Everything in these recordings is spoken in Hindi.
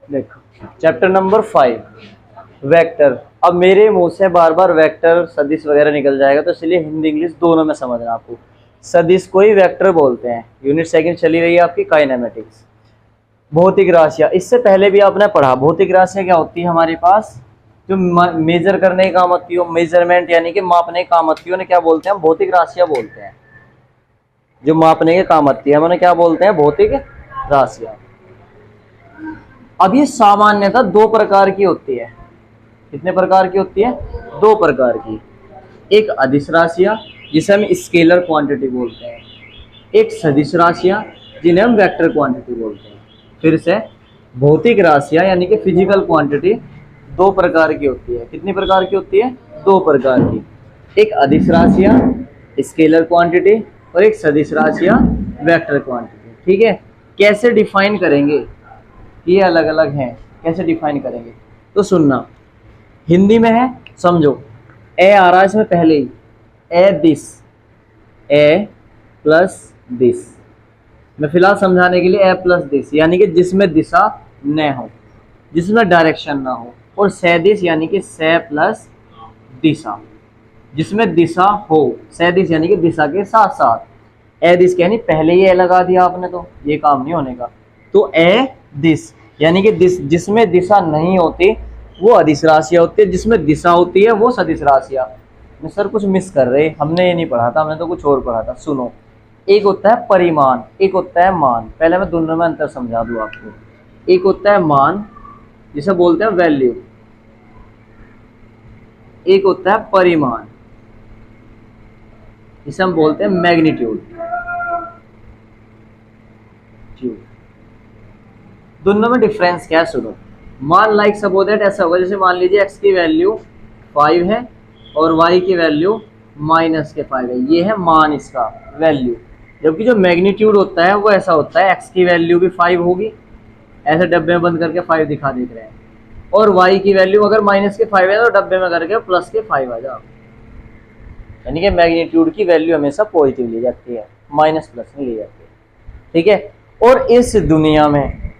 देखो चैप्टर नंबर 5 वेक्टर। अब मेरे मुंह से बार बार वेक्टर सदिश वगैरह निकल जाएगा, तो इसलिए हिंदी इंग्लिश दोनों में समझना आपको। सदिश को ही वेक्टर बोलते हैं। यूनिट सेकंड चली रही है आपकी काइनेमेटिक्स। भौतिक राशियां, इससे पहले भी आपने पढ़ा। भौतिक राशियां क्या होती है हमारे पास, जो मेजर करने के काम आती हो, मेजरमेंट यानी कि मापने के काम आती है, उन्हें क्या बोलते हैं, भौतिक राशियां बोलते हैं। जो मापने के काम आती है उन्हें क्या बोलते हैं, भौतिक राशियां। अब ये सामान्यतः दो प्रकार की होती है। कितने प्रकार की होती है, दो प्रकार की। एक अदिश राशियां जिसे हम स्केलर क्वांटिटी बोलते हैं, एक सदिश राशियां जिन्हें हम वेक्टर क्वांटिटी बोलते हैं। फिर से भौतिक राशियां यानी कि फिजिकल क्वांटिटी दो प्रकार की होती है। कितनी प्रकार की होती है, दो प्रकार की। एक अदिश राशियां स्केलर क्वांटिटी और एक सदिश राशियां वेक्टर क्वांटिटी। ठीक है, कैसे डिफाइन करेंगे, ये अलग अलग हैं, कैसे डिफाइन करेंगे तो सुनना। हिंदी में है, समझो। ए आ रहा है इसमें पहले ही, ए दिस, ए प्लस दिस। मैं फिलहाल समझाने के लिए ए प्लस दिस यानी कि जिसमें दिशा न हो, जिसमें डायरेक्शन ना हो, और सदिश यानी कि से प्लस दिशा, जिसमें दिशा हो। सदिश यानी कि दिशा के साथ साथ। ए दिस यानी पहले ही ए लगा दिया आपने तो ये काम नहीं होने का। तो ए दिस यानी कि जिसमें दिशा नहीं होती वो अदिश राशियां होती है, जिसमें दिशा होती है वो सदिश राशियां। मैं सर कुछ मिस कर रहे, हमने ये नहीं पढ़ा था, हमने तो कुछ और पढ़ा था। सुनो, एक होता है परिमाण, एक होता है मान। पहले मैं दोनों में अंतर समझा दूं आपको। एक होता है मान जिसे बोलते हैं वैल्यू, एक होता है परिमाण जिसे हम बोलते हैं मैग्नीट्यूड। दोनों में डिफरेंस क्या है, सुनो। मान लाइक सपोज दैट ऐसा होगा, जैसे मान लीजिए x की वैल्यू 5 है और y की वैल्यू -5 है। ये है मान, इसका वैल्यू। जबकि जो मैग्नीट्यूड होता है वो ऐसा होता है, x की वैल्यू भी 5 होगी, ऐसे डब्बे में बंद करके 5 दिखा देख रहे हैं, और y की वैल्यू अगर -5 है तो डब्बे में करके +5 आ जाओ। यानी कि मैग्नीट्यूड की वैल्यू हमेशा पॉजिटिव ली जाती है, माइनस प्लस नहीं ली जाती है। ठीक है, और इस दुनिया में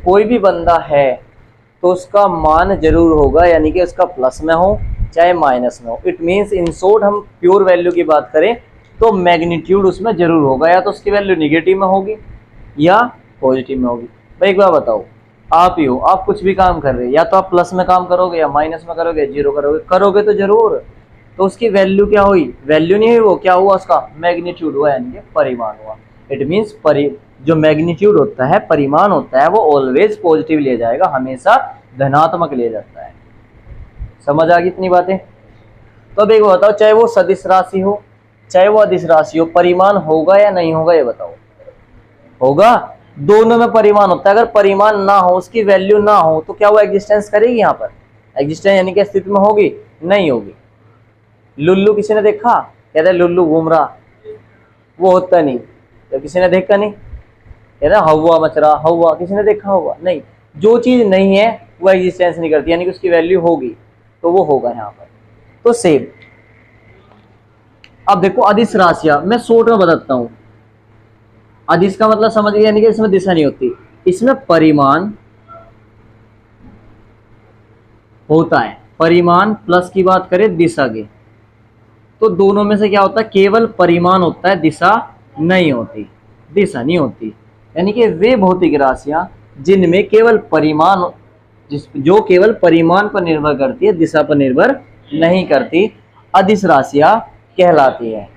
कोई भी बंदा है तो उसका मान जरूर होगा, यानी कि उसका प्लस में हो चाहे माइनस में हो। इट मीन्स इन शॉर्ट, हम प्योर वैल्यू की बात करें तो मैग्नीट्यूड उसमें जरूर होगा, या तो उसकी वैल्यू निगेटिव में होगी या पॉजिटिव में होगी। भाई एक बार बताओ, आप ही हो, आप कुछ भी काम कर रहे हैं, या तो आप प्लस में काम करोगे या माइनस में करोगे, जीरो करोगे तो जरूर, तो उसकी वैल्यू क्या हुई, वैल्यू नहीं हुई, वो क्या हुआ, उसका मैग्नीट्यूड हुआ, यानी कि परिमाण हुआ। इट मीन्स जो मैग्नीट्यूड होता है, परिमाण होता है, वो ऑलवेज पॉजिटिव ले जाएगा, हमेशा धनात्मक ले जाता है। समझ आ गई इतनी बातें। तो अब एक बताओ, चाहे वो सदिश राशि हो चाहे वो अदिश राशि हो, परिमाण होगा या नहीं होगा, ये बताओ। होगा, दोनों में परिमाण होता है। अगर परिमाण ना हो, उसकी वैल्यू ना हो, तो क्या वो एग्जिस्टेंस करेगी, यहाँ पर एग्जिस्टेंस यानी कि अस्तित्व में होगी, नहीं होगी। लुल्लू किसी ने देखा, कहते हैं लुल्लू घूम रहा, वो होता नहीं। तो किसी ने देखा नहीं, कहते हैं हवा मच रहा, हवा किसी ने देखा होगा, नहीं। जो चीज नहीं है वो एग्जिस्टेंस नहीं करती, यानी कि उसकी वैल्यू होगी तो वो होगा यहाँ पर। तो सेम। अब देखो अदिश राशियां, मैं शॉर्ट में बताता हूं। अदिश का मतलब समझ गए, यानी कि इसमें दिशा नहीं होती, इसमें परिमाण होता है। परिमाण प्लस की बात करें दिशा की, तो दोनों में से क्या होता है, केवल परिमाण होता है, दिशा नहीं होती, दिशा नहीं होती। यानी कि वे भौतिक राशियां जिनमें केवल परिमाण, जो केवल परिमाण पर निर्भर करती है, दिशा पर निर्भर नहीं करती, अदिश राशियां कहलाती है।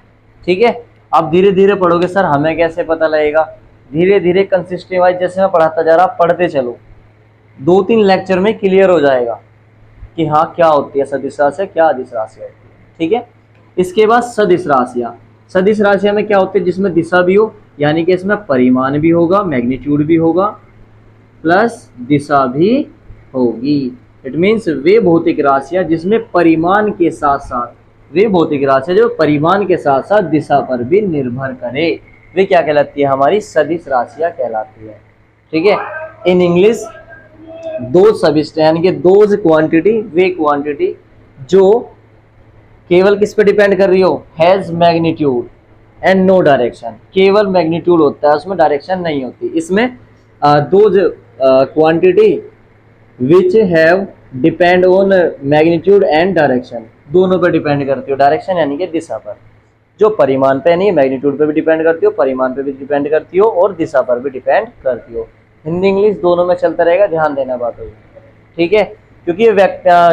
ठीक है, आप धीरे धीरे पढ़ोगे, सर हमें कैसे पता लगेगा, धीरे धीरे कंसिस्टेंट वाइज जैसे मैं पढ़ाता जा रहा, पढ़ते चलो, 2-3 लेक्चर में क्लियर हो जाएगा कि हाँ क्या होती है सदिश राशि, क्या अदिश राशि होती है। ठीक है, इसके बाद सदिश राशियां। सदिश राशियां में क्या होती है, जिसमें दिशा भी हो, यानी कि इसमें परिमाण भी होगा, मैग्नीट्यूड भी होगा, प्लस दिशा भी होगी। इट मीन्स वे भौतिक राशियां जिसमें परिमाण के साथ साथ, वे भौतिक राशियां जो परिमाण के साथ साथ दिशा पर भी निर्भर करे, वे क्या कहलाती है, हमारी सदिश राशियां कहलाती है। ठीक है, इन इंग्लिश दो सबिस्ट यानी कि दोज क्वांटिटी, वे क्वांटिटी जो केवल किस पे डिपेंड कर रही हो, has magnitude and no direction. केवल मैग्नीट्यूड होता है, उसमें डायरेक्शन नहीं होती। इसमें those quantity which have depend on magnitude and direction, दोनों पर डिपेंड करती हो, डायरेक्शन यानी कि दिशा पर। जो परिमाण पे नहीं, मैग्नीट्यूड पे भी डिपेंड करती हो, परिमाण पे भी डिपेंड करती हो, और दिशा पर भी डिपेंड करती हो। हिंदी इंग्लिश दोनों में चलता रहेगा, ध्यान देना बातों में, ठीक है। क्योंकि ये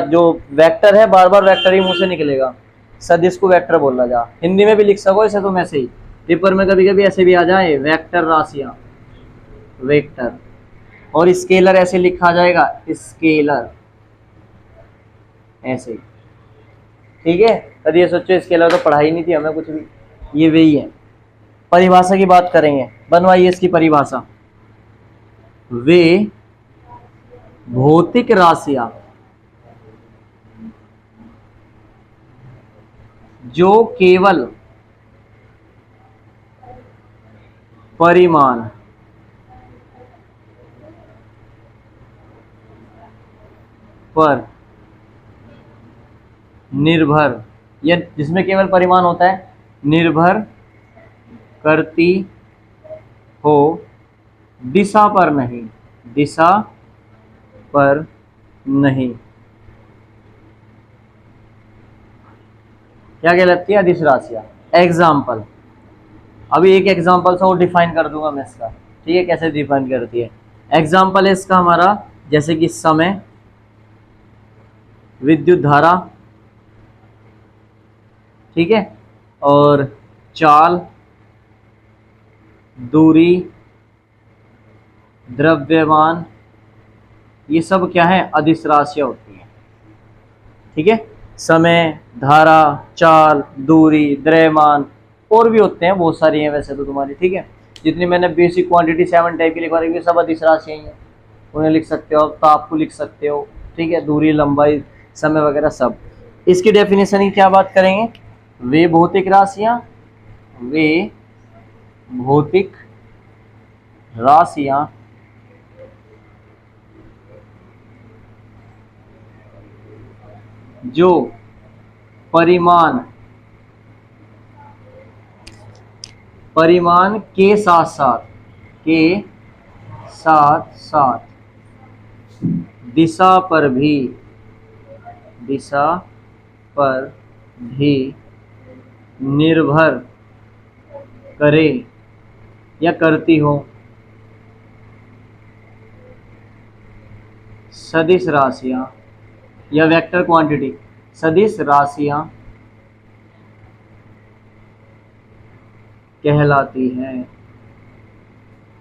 जो वेक्टर है, बार बार वेक्टर ही मुंह से निकलेगा, सदिश को वेक्टर बोला जा। हिंदी में भी लिख सको इसे तुम ऐसे ही, पेपर में कभी कभी ऐसे भी आ जाए, वेक्टर राशियां, वेक्टर, और स्केलर ऐसे लिखा जाएगा, स्केलर, ऐसे ही, ठीक है। कभी ये सोचो स्केलर तो पढ़ाई नहीं थी हमें कुछ भी, ये वही है। परिभाषा की बात करेंगे, बनवाइए इसकी परिभाषा। वे भौतिक राशियां जो केवल परिमाण पर निर्भर, या जिसमें केवल परिमाण होता है, निर्भर करती हो, दिशा पर नहीं, दिशा पर नहीं, क्या कहलाती है? अदिश राशियां। एग्जाम्पल, अभी एक एग्जाम्पल से और डिफाइन कर दूंगा मैं इसका, ठीक है, कैसे डिफाइन करती है। एग्जाम्पल है इसका हमारा, जैसे कि समय, विद्युत धारा, ठीक है, और चाल, दूरी, द्रव्यमान, ये सब क्या है? अदिश राशियां होती हैं, ठीक है। समय, धारा, चाल, दूरी, द्रव्यमान, और भी होते हैं, बहुत सारी हैं वैसे तो तुम्हारी, ठीक है। जितनी मैंने बेसिक क्वांटिटी 7 टाइप की लिखवा रही है, सब अदिश राशियां ही हैं, उन्हें लिख सकते हो, ताप को लिख सकते हो, ठीक है, दूरी, लंबाई, समय वगैरह सब। इसकी डेफिनेशन की क्या बात करेंगे? वे भौतिक राशियां, वे भौतिक राशियां जो परिमाण के साथ साथ दिशा पर भी निर्भर करे या करती हो, सदिश राशियां या वेक्टर क्वांटिटी, सदिश राशियां कहलाती हैं।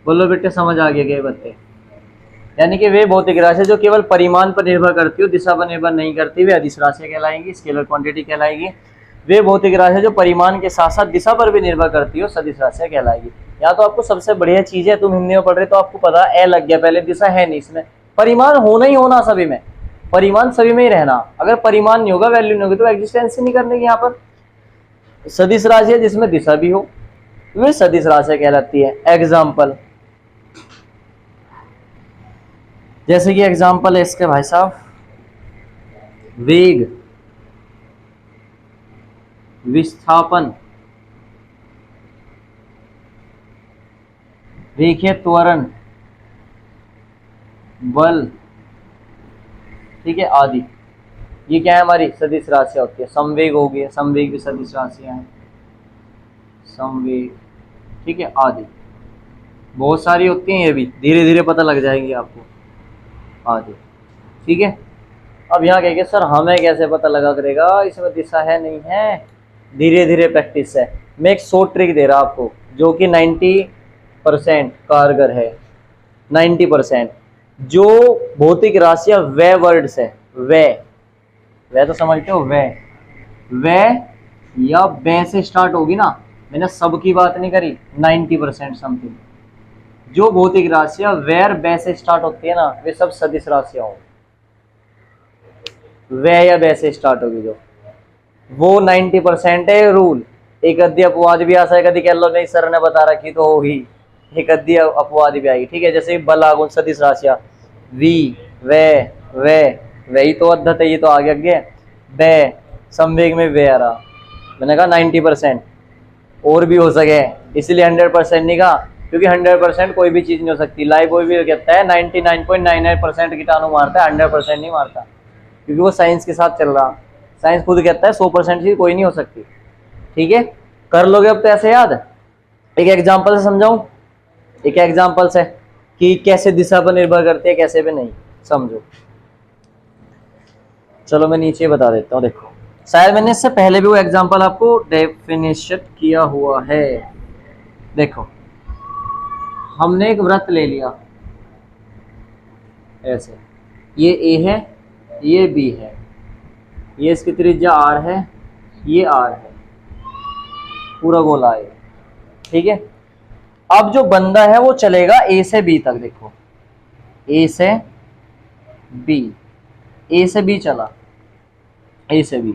बोलो बेटे, समझ आ गया क्या बच्चे? यानी कि वे भौतिक राशि जो केवल परिमाण पर निर्भर करती हो, दिशा पर निर्भर नहीं करती, वे अदिश राशियां कहलाएंगी, स्केलर क्वांटिटी कहलाएगी। वे भौतिक राशि जो परिमाण के साथ साथ दिशा पर भी निर्भर करती हो, सदिश राशियां कहलाएगी। यहाँ तो आपको सबसे बढ़िया चीज है, तुम हिंदी में पढ़ रहे तो आपको पता ए लग गया, पहले दिशा है नहीं इसमें, परिमाण होना ही होना सभी में, परिमाण सभी में ही रहना। अगर परिमाण नहीं होगा, वैल्यू नहीं होगी, तो एग्जिस्टेंस ही नहीं करने की। यहाँ पर सदिश राशि है जिसमें दिशा भी हो, वे सदिश राशि कहलाती है। एग्जाम्पल, जैसे कि एग्जाम्पल है इसके भाई साहब, वेग, विस्थापन, रेखीय त्वरण, बल, ठीक है, आदि। ये क्या है? हमारी सदिश राशियां होती है। संवेग हो गया, संवेग भी सदिश राशियां हैं, संवेग, ठीक है, आदि बहुत सारी होती हैं, ये भी धीरे धीरे पता लग जाएंगी आपको, आदि, ठीक है। अब यहाँ कहेंगे सर हमें कैसे पता लगा करेगा, इसमें दिशा है नहीं है? धीरे धीरे प्रैक्टिस है। मैं एक शॉर्ट ट्रिक दे रहा आपको, जो कि 90% कारगर है। 90% जो भौतिक राशियां वे वर्ड्स है, वे तो समझते हो, वे या वे से स्टार्ट होगी ना, मैंने सब की बात नहीं करी, 90% समथिंग जो भौतिक राशियां वेर वे से स्टार्ट होती है ना, वे सब सदिश राशियां होंगी। वे या वे से स्टार्ट होगी जो, वो 90% है रूल। एक अद्धी अपवाद भी आ सकता है, कभी कह लो नहीं सर ने बता रखी तो होगी, एक अद्धी अपवाद भी आएगी, ठीक है। जैसे बल, आगुन, सदिश राशियां, वी, वे ही तो अद्धत है, ये तो आगे आगे वे, संवेग में वे आ रहा, मैंने कहा 90%, और भी हो सके, इसलिए 100% नहीं कहा, क्योंकि 100% कोई भी चीज़ नहीं हो सकती। लाइफ बॉय भी कहता है 99.99% कीटाणु मारता है, 100% नहीं मारता, क्योंकि वो साइंस के साथ चल रहा। साइंस खुद कहता है 100% चीज़ कोई नहीं हो सकती। ठीक है, कर लोगे अब तो ऐसे याद। एक एग्जाम्पल से समझाऊं, एक एग्जाम्पल से कि कैसे दिशा पर निर्भर करती है, कैसे पे नहीं, समझो। चलो मैं नीचे बता देता हूँ। देखो, शायद मैंने इससे पहले भी वो एग्जाम्पल आपको डेफिनेशन किया हुआ है। देखो, हमने एक वृत्त ले लिया ऐसे, ये ए है, ये बी है, ये इसकी त्रिज्या आर है, ये आर है, पूरा गोला है। ठीक है, अब जो बंदा है वो चलेगा ए से बी तक। देखो, ए से बी, ए से बी चला, ए से बी,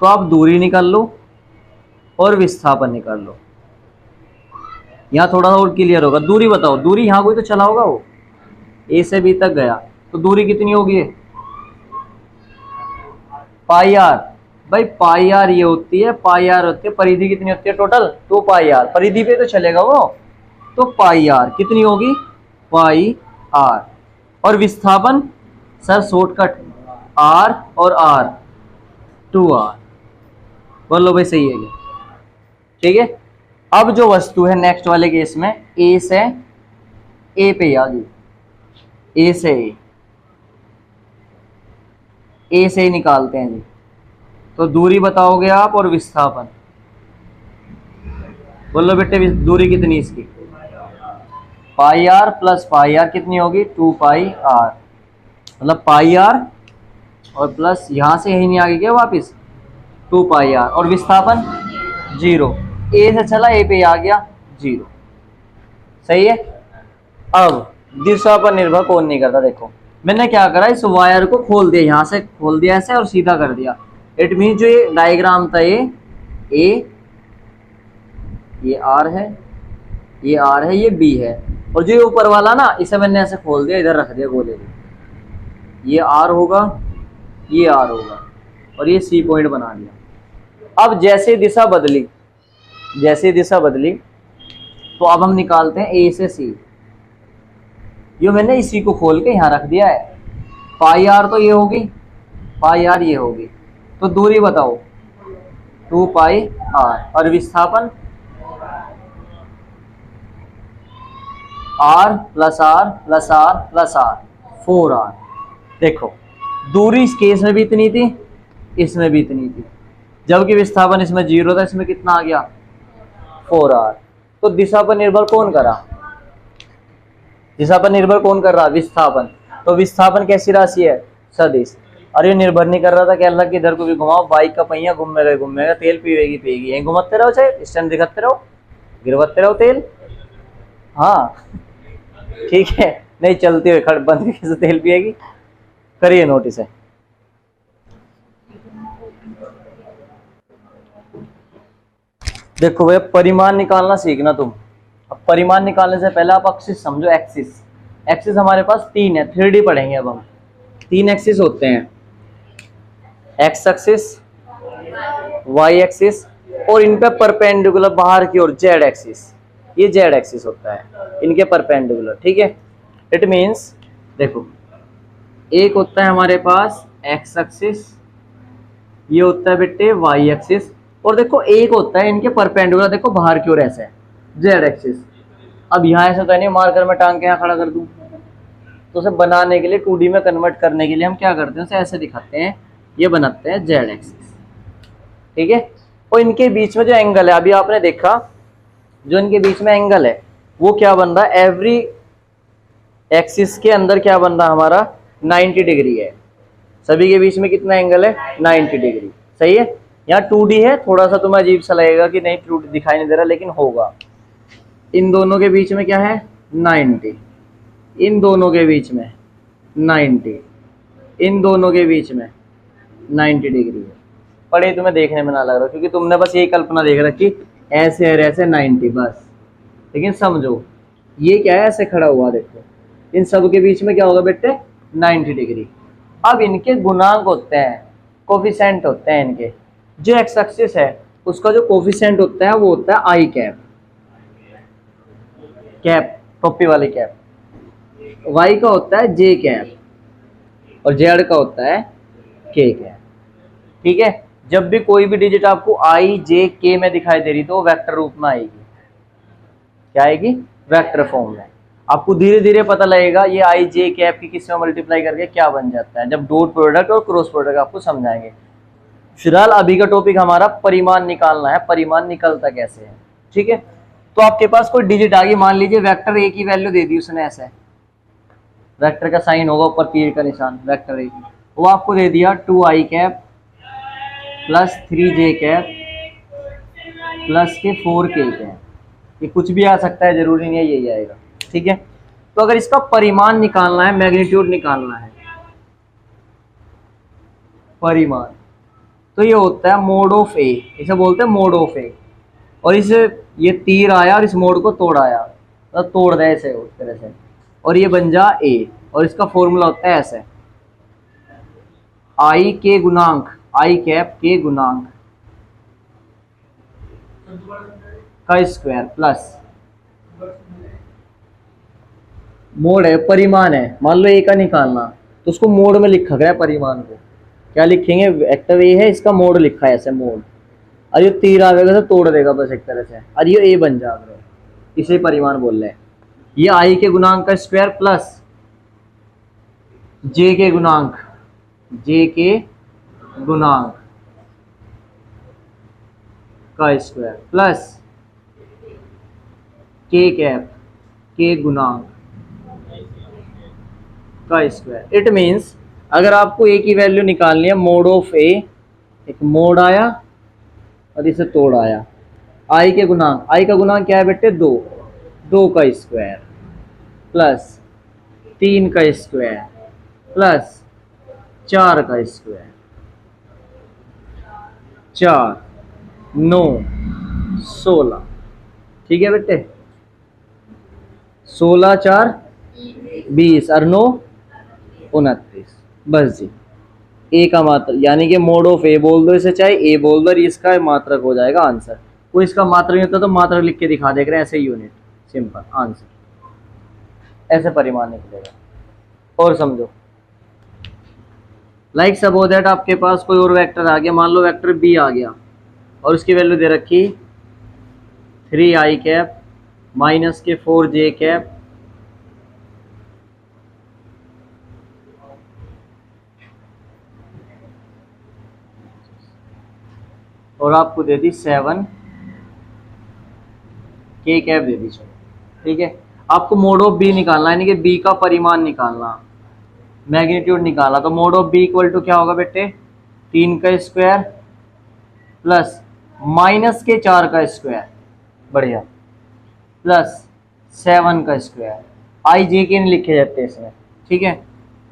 तो आप दूरी निकाल लो और विस्थापन निकाल लो। यहाँ थोड़ा सा और क्लियर होगा। दूरी बताओ, दूरी यहाँ कोई तो चला होगा, वो ए से बी तक गया, तो दूरी कितनी होगी? पाई आर। भाई पाई आर ये होती है, पाई आर होती है, परिधि कितनी होती है टोटल? 2 पाई आर, परिधि पे तो चलेगा वो, तो पाई आर कितनी होगी? पाई आर। और विस्थापन सर शॉर्टकट, आर और आर, 2r। बोलो भाई सही है ये? ठीक है, अब जो वस्तु है नेक्स्ट वाले केस में, ए से ए पे आ गई, ए से ए से ही निकालते हैं जी। तो दूरी बताओगे आप और विस्थापन। बोलो बेटे दूरी कितनी इसकी? पाई आर प्लस पाई आर कितनी होगी? 2 पाई आर, मतलब पाई आर और प्लस यहां से यही नहीं आगे क्या वापिस 2 पाई आर। और विस्थापन 0, ए से चला ए पे आ गया 0। सही है। अब दिशा पर निर्भर कौन नहीं करता। देखो मैंने क्या करा, इस वायर को खोल दिया, यहां से खोल दिया ऐसे और सीधा कर दिया। इट मीन जो ये डायग्राम था, ये आर है, ये आर है, ये बी है, और जो ये ऊपर वाला ना, इसे मैंने ऐसे खोल दिया, इधर रख दिया गोले में। ये आर होगा, ये आर होगा, और ये सी पॉइंट बना दिया। अब जैसे दिशा बदली, जैसे दिशा बदली, तो अब हम निकालते हैं ए से सी। ये मैंने इसी को खोल के यहाँ रख दिया है। पाई आर तो ये होगी, पाई आर ये होगी, तो दूरी बताओ 2 पाई आर। और विस्थापन r plus r plus r plus r, 4r। देखो दूरी इस केस में भी इतनी थी, इसमें भी इतनी थी, जबकि विस्थापन इसमें 0 था, इसमें कितना आ गया? 4r। तो दिशा पर निर्भर कौन करा? दिशा पर निर्भर कौन कर रहा? विस्थापन। तो विस्थापन कैसी राशि है? सदिश। और ये निर्भर नहीं कर रहा था कि अल्लाह की इधर को भी घुमाओ, बाइक का पहिया घूमेगा, तेल पीएगी पिएगी, यहीं घुमाते रहो, चाहे स्टैंड दिखाते रहो, गिरवाते रहो तेल। हाँ ठीक है, नहीं चलती हुई खड़ बंद कैसे तेल पिएगी? करिए नोटिस है। देखो भैया, परिमाण निकालना सीखना तुम। अब परिमाण निकालने से पहले आप एक्सिस समझो। एक्सिस, एक्सिस हमारे पास 3 है, 3D पढ़ेंगे अब हम। 3 एक्सिस होते हैं, एक्स एक्सिस, वाई एक्सिस, और इन पे परपेंडिकुलर बाहर की ओर जेड एक्सिस। ये जेड एक्सिस होता है, इनके परपेंडिकुलर। ठीक है, इट मीन्स देखो, एक होता है हमारे पास एक्स एक्सिस, ये होता है बेटे वाई एक्सिस, और देखो एक होता है इनके परपेंडिकुलर, देखो बाहर की ओर ऐसे जेड एक्सिस। अब यहाँ ऐसा तो नहीं मार्कर में टांग के यहाँ खड़ा कर दूं, तो उसे बनाने के लिए 2D में कन्वर्ट करने के लिए हम क्या करते हैं, उसे ऐसे दिखाते हैं, ये बनाते हैं जेड एक्सिस। ठीक है, और इनके बीच में जो एंगल है, अभी आपने देखा जो इनके बीच में एंगल है वो क्या बन रहा है? एवरी एक्सिस के अंदर क्या बन रहा है हमारा? 90 डिग्री है। सभी के बीच में कितना एंगल है? 90 डिग्री। सही है। यहाँ 2D है, थोड़ा सा तुम्हें अजीब सा लगेगा कि नहीं 2D दिखाई नहीं दे रहा, लेकिन होगा। इन दोनों के बीच में क्या है? 90। इन दोनों के बीच में 90, इन दोनों के बीच में 90 डिग्री है। पढ़े तुम्हें देखने में ना लग रहा, क्योंकि तुमने बस यही कल्पना देख रखी ऐसे और ऐसे 90 बस। लेकिन समझो ये क्या है, ऐसे खड़ा हुआ, देखो इन सब के बीच में क्या होगा बेटे? 90 डिग्री। अब इनके गुणांक होते हैं, कोफिशिएंट होते हैं इनके। जो एक्स एक्सिस है उसका जो कोफिशिएंट होता है वो होता है आई कैप। कैप, टोपी वाली कैप। वाई का होता है जे कैप और जेड का होता है के कैप। ठीक है, जब भी कोई भी डिजिट आपको आई जे के में दिखाई दे रही तो वो वेक्टर रूप में आएगी। क्या आएगी? वेक्टर फॉर्म में। आपको धीरे धीरे पता लगेगा ये आई जे कैप की किस में मल्टीप्लाई करके क्या बन जाता है, जब डॉट प्रोडक्ट और क्रॉस प्रोडक्ट आपको समझाएंगे। फिलहाल अभी का टॉपिक हमारा परिमाण निकालना है, परिमाण निकलता कैसे है। ठीक है, तो आपके पास कोई डिजिट आ गई, मान लीजिए वेक्टर ए की वैल्यू दे दी उसने, ऐसे वेक्टर का साइन होगा ऊपर तीर का निशान, वेक्टर ए की, वो आपको दे दिया 2i cap plus 3j cap plus के 4k कैप। ये कुछ भी आ सकता है, जरूरी नहीं है यही आएगा। ठीक है, तो अगर इसका परिमाण निकालना है, मैग्नीट्यूड निकालना है, परिमाण, तो ये होता है मोड ऑफ ए, इसे बोलते हैं मोड ऑफ ए। और इसे ये तीर आया और इस मोड को तोड़ आया, तो तोड़ दे ऐसे उस तरह से, और ये बन जा ए। और इसका फॉर्मूला होता है ऐसे, आई के गुणांक, आई कैप के गुणांक का स्क्वायर प्लस मोड है, परिमाण है, मान लो ए का निकालना, तो उसको मोड में लिखा गया है। परिमाण को क्या लिखेंगे? वेक्टर ए है, इसका मोड लिखा है ऐसे मोड, और ये तीर आएगा तो तोड़ देगा बस एक तरह से, और ये ए बन जाएगा, इसे परिमाण बोल रहे हैं। ये आई के गुणांक का स्क्वायर प्लस जे के गुणांक, जे के गुणांक का स्क्वायर प्लस के कैप के गुणांक का स्क्वायर। इट मीन्स अगर आपको ए की वैल्यू निकालनी है, मोड ऑफ ए, एक मोड आया और इसे तोड़ आया, आई के गुणांक, आई का गुणांक क्या है बेटे? 2, 2 का स्क्वायर प्लस 3 का स्क्वायर प्लस 4 का स्क्वायर, 4 9 16। ठीक है बेटे, 16 4 20 और 9 29। बस जी, ए का मात्रक, यानी कि मोड ऑफ ए बोल दो इसे, चाहे ए बोल दो, इसका मात्रक हो जाएगा आंसर। कोई इसका मात्रक नहीं होता तो मात्रक लिख के दिखा देख रहे हैं, ऐसे यूनिट, सिंपल आंसर, ऐसे परिमाण निकलेगा। और समझो, लाइक सपोज दैट आपके पास कोई और वेक्टर आ गया, मान लो वेक्टर बी आ गया और उसकी वैल्यू दे रखी 3i कैप माइनस के 4j कैप और आपको दे दी 7k कैप दे दी। ठीक है, आपको मोड ऑफ बी निकालना है, यानी कि बी का परिमाण निकालना, मैग्नीट्यूड निकाला, तो mod of B equal to क्या होगा बेटे? 3 का स्क्वायर प्लस माइनस के 4 का स्क्वायर, बढ़िया, प्लस 7 का स्क्वायर। आई जे के नहीं लिखे जाते इसमें। ठीक है,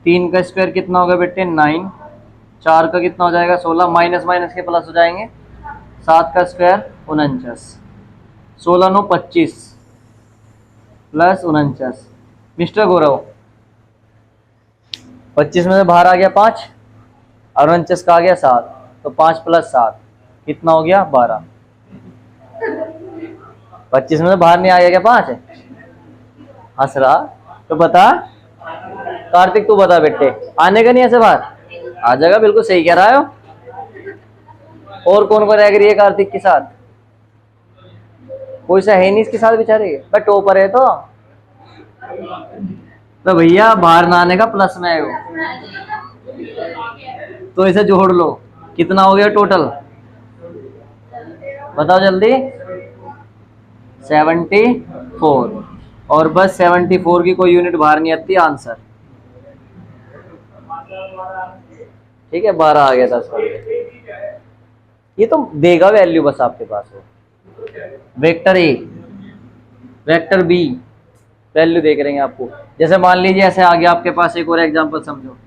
3 का स्क्वायर कितना होगा बेटे? 9, 4 का कितना हो जाएगा? 16, माइनस माइनस के प्लस हो जाएंगे, 7 का स्क्वायर 49, 16 9 25 प्लस 49, मिस्टर गौरव 25 में से बाहर आ गया 5 और 49 का आ गया 7, तो 5 प्लस 7 कितना हो गया? 12। 25 में से बाहर नहीं आ गया क्या? 5 हंस रहा तो बता, कार्तिक तू बता बेटे, आने का नहीं ऐसे बाहर? आ जाएगा, बिल्कुल सही कह रहा है। और कौन कौन रह गई है कार्तिक के साथ? कोई सा है नहीं इसके साथ बेचारे, बट टॉपर है तो भैया बाहर ना आने का प्लस में है वो, तो इसे जोड़ लो, कितना हो गया टोटल? बताओ जल्दी। 74, और बस 74 की कोई यूनिट बाहर नहीं आती, आंसर। ठीक है, 12 आ गया था इसका। ये तो देगा वैल्यू बस आपके पास हो, vector A, vector B, value देख रहेंगे आपको। जैसे मान लीजिए ऐसे आ गया आपके पास, एक और एग्जांपल समझो।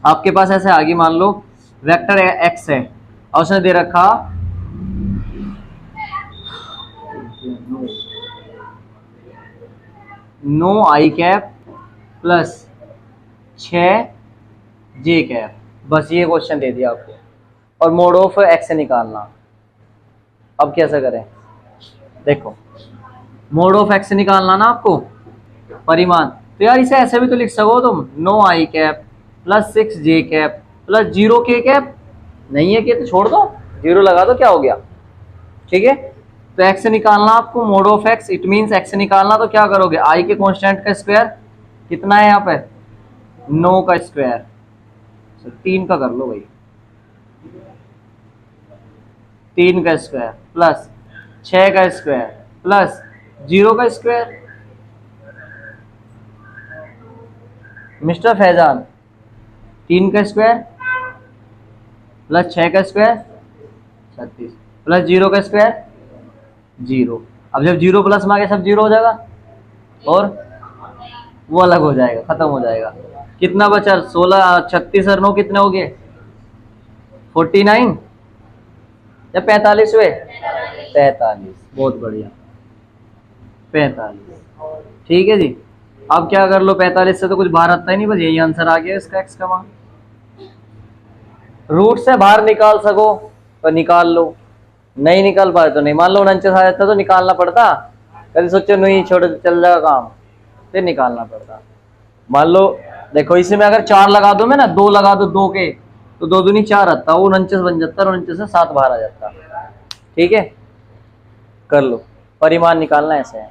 आपके पास ऐसे आ गई, मान लो वेक्टर एक्स है और उसने दे रखा 9i cap plus 6j cap, बस ये क्वेश्चन दे दिया आपको, और मोड ऑफ एक्स से निकालना। अब कैसे करें, देखो मोड ऑफ एक्स निकालना ना आपको, परिमाण। तो यार इसे ऐसे भी तो लिख सको तुम, 9i cap plus 6j cap plus 0k cap. नहीं है कि तो छोड़ दो, 0 लगा दो, क्या हो गया, ठीक है। तो एक्स निकालना आपको, mode of x, it means x निकालना, तो क्या करोगे, आई के कांस्टेंट का स्क्वायर कितना है यहाँ पे, 9 का स्क्वायर, 3 का कर लो भाई, 3 का स्क्वायर प्लस 6 का स्क्वायर प्लस 0 का स्क्वायर। मिस्टर फैजान, 3 का स्क्वायर प्लस 6 का स्क्वायर 36 प्लस 0 का स्क्वायर 0। अब जब 0 प्लस में आ गया सब 0 हो जाएगा और वो अलग हो जाएगा, खत्म हो जाएगा। कितना बचा, 16, 36 और 9 कितने हो गए, 49 या 45 हुए, 45, बहुत बढ़िया, 45, ठीक है जी। अब क्या कर लो, 45 से तो कुछ बाहर आता ही नहीं, बस यही आंसर आ गया इसका, एक्स का मान। रूट से बाहर निकाल सको तो निकाल लो, नहीं निकाल पाए तो नहीं। मान लो 49 आ जाता तो निकालना पड़ता, कभी सोचो नहीं छोड़ चल जाएगा काम, फिर निकालना पड़ता। मान लो देखो इसी में अगर 4 लगा दो, मैं ना 2 लगा दो, 2 के तो 2 दूनी 4 आता, वो 49 बन जाता, 49 से 7 बाहर आ जाता, ठीक है। कर लो, परिमाण निकालना ऐसे है।